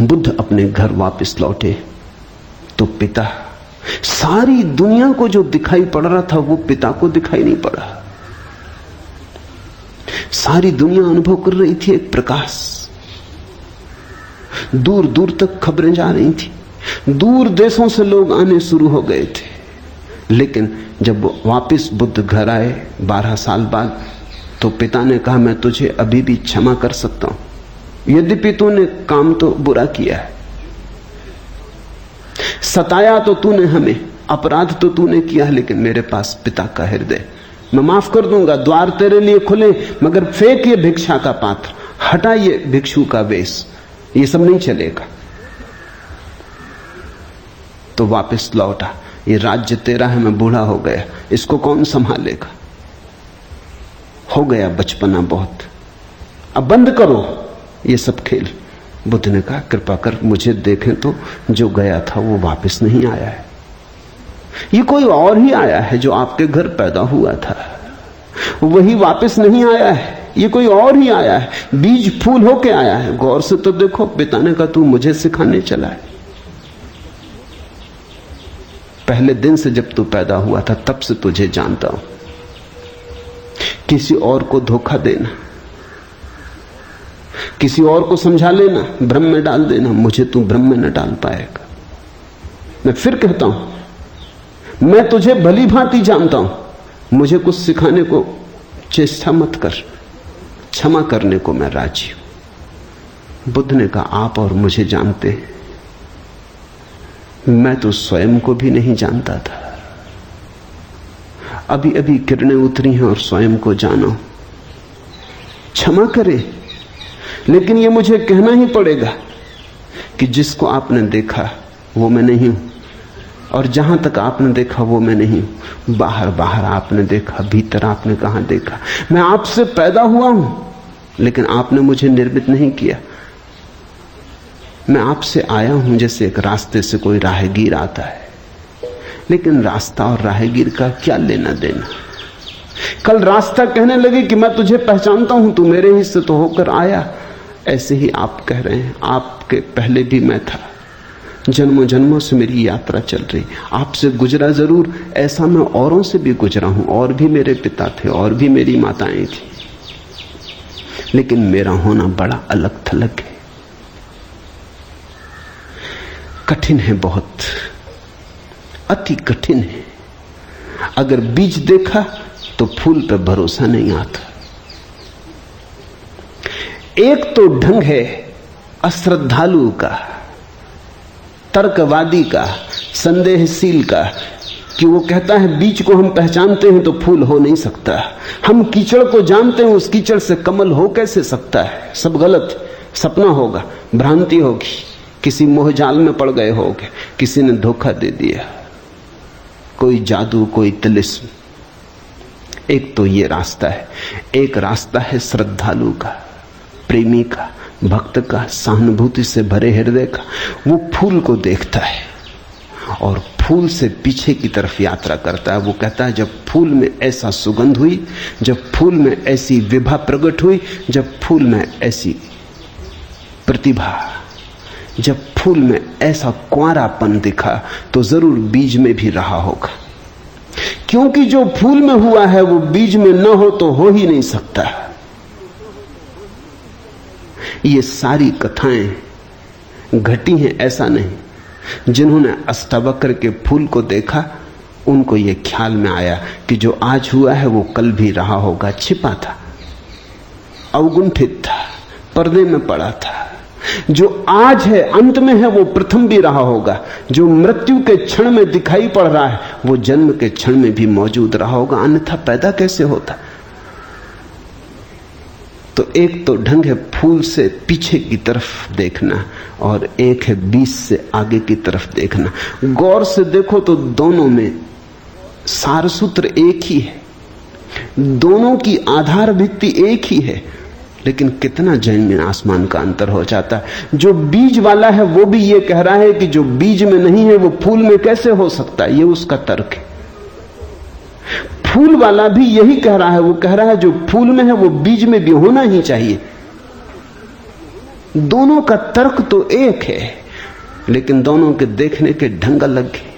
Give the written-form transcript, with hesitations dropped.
बुद्ध अपने घर वापस लौटे तो पिता, सारी दुनिया को जो दिखाई पड़ रहा था वो पिता को दिखाई नहीं पड़ा। सारी दुनिया अनुभव कर रही थी एक प्रकाश, दूर दूर तक खबरें जा रही थी, दूर देशों से लोग आने शुरू हो गए थे। लेकिन जब वापस बुद्ध घर आए 12 साल बाद, तो पिता ने कहा, मैं तुझे अभी भी क्षमा कर सकता हूं, यद्यपि तूने काम तो बुरा किया है, सताया तो तूने हमें, अपराध तो तूने किया, लेकिन मेरे पास पिता का हृदय, मैं माफ कर दूंगा, द्वार तेरे लिए खुले, मगर फेंक ये भिक्षा का पात्र, हटा ये भिक्षु का वेश, ये सब नहीं चलेगा। तो वापस लौटा, ये राज्य तेरा है, मैं बूढ़ा हो गया, इसको कौन संभालेगा, हो गया बचपना बहुत, अब बंद करो ये सब खेल। बुद्ध ने कहा, कृपा कर मुझे देखें तो, जो गया था वो वापस नहीं आया है, ये कोई और ही आया है, जो आपके घर पैदा हुआ था वही वापस नहीं आया है, ये कोई और ही आया है, बीज फूल होके आया है, गौर से तो देखो। पिता ने कहा, तू मुझे सिखाने चला है, पहले दिन से जब तू पैदा हुआ था तब से तुझे जानता हूं, किसी और को धोखा देना, किसी और को समझा लेना, भ्रम में डाल देना, मुझे तू भ्रम में न डाल पाएगा। मैं फिर कहता हूं, मैं तुझे भली भांति जानता हूं, मुझे कुछ सिखाने को चेष्टा मत कर, क्षमा करने को मैं राजी हूं। बुद्ध ने कहा, आप और मुझे जानते हैं, मैं तो स्वयं को भी नहीं जानता था, अभी अभी किरणें उतरी हैं और स्वयं को जानो, क्षमा करे, लेकिन ये मुझे कहना ही पड़ेगा कि जिसको आपने देखा वो मैं नहीं हूं, और जहां तक आपने देखा वो मैं नहीं हूं। बाहर बाहर आपने देखा, भीतर आपने कहां देखा। मैं आपसे पैदा हुआ हूं, लेकिन आपने मुझे निर्मित नहीं किया। मैं आपसे आया हूं जैसे एक रास्ते से कोई राहगीर आता है, लेकिन रास्ता और राहगीर का क्या लेना देना। कल रास्ता कहने लगे कि मैं तुझे पहचानता हूं, तू मेरे हिस्से तो होकर आया, ऐसे ही आप कह रहे हैं, आपके पहले भी मैं था, जन्मों जन्मों से मेरी यात्रा चल रही, आपसे गुजरा जरूर, ऐसा मैं औरों से भी गुजरा हूं, और भी मेरे पिता थे, और भी मेरी माताएं थी, लेकिन मेरा होना बड़ा अलग थलग है, कठिन है, बहुत अति कठिन है। अगर बीज देखा तो फूल पर भरोसा नहीं आता। एक तो ढंग है अश्रद्धालु का, तर्कवादी का, संदेहशील का, कि वो कहता है बीज को हम पहचानते हैं तो फूल हो नहीं सकता, हम कीचड़ को जानते हैं, उस कीचड़ से कमल हो कैसे सकता है, सब गलत, सपना होगा, भ्रांति होगी, किसी मोहजाल में पड़ गए होगे, किसी ने धोखा दे दिया, कोई जादू, कोई तिलिस्म। एक तो ये रास्ता है, एक रास्ता है श्रद्धालु का, प्रेमी का, भक्त का, सहानुभूति से भरे हृदय का। वो फूल को देखता है और फूल से पीछे की तरफ यात्रा करता है। वो कहता है, जब फूल में ऐसा सुगंध हुई, जब फूल में ऐसी विभा प्रकट हुई, जब फूल में ऐसी प्रतिभा, जब फूल में ऐसा कुंवारापन दिखा, तो जरूर बीज में भी रहा होगा, क्योंकि जो फूल में हुआ है वो बीज में न हो तो हो ही नहीं सकता। ये सारी कथाएं घटी हैं, ऐसा नहीं। जिन्होंने अष्टावक्र के फूल को देखा, उनको ये ख्याल में आया कि जो आज हुआ है वो कल भी रहा होगा, छिपा था, अवगुंठित था, पर्दे में पड़ा था। जो आज है, अंत में है, वो प्रथम भी रहा होगा। जो मृत्यु के क्षण में दिखाई पड़ रहा है, वो जन्म के क्षण में भी मौजूद रहा होगा, अन्यथा पैदा कैसे होता। तो एक तो ढंग है फूल से पीछे की तरफ देखना, और एक है बीज से आगे की तरफ देखना। गौर से देखो तो दोनों में सारसूत्र एक ही है, दोनों की आधार भित्ति एक ही है, लेकिन कितना जमीन आसमान का अंतर हो जाता है। जो बीज वाला है वो भी ये कह रहा है कि जो बीज में नहीं है वो फूल में कैसे हो सकता है, ये उसका तर्क है। फूल वाला भी यही कह रहा है, वो कह रहा है जो फूल में है वो बीज में भी होना ही चाहिए। दोनों का तर्क तो एक है, लेकिन दोनों के देखने के ढंग अलग है।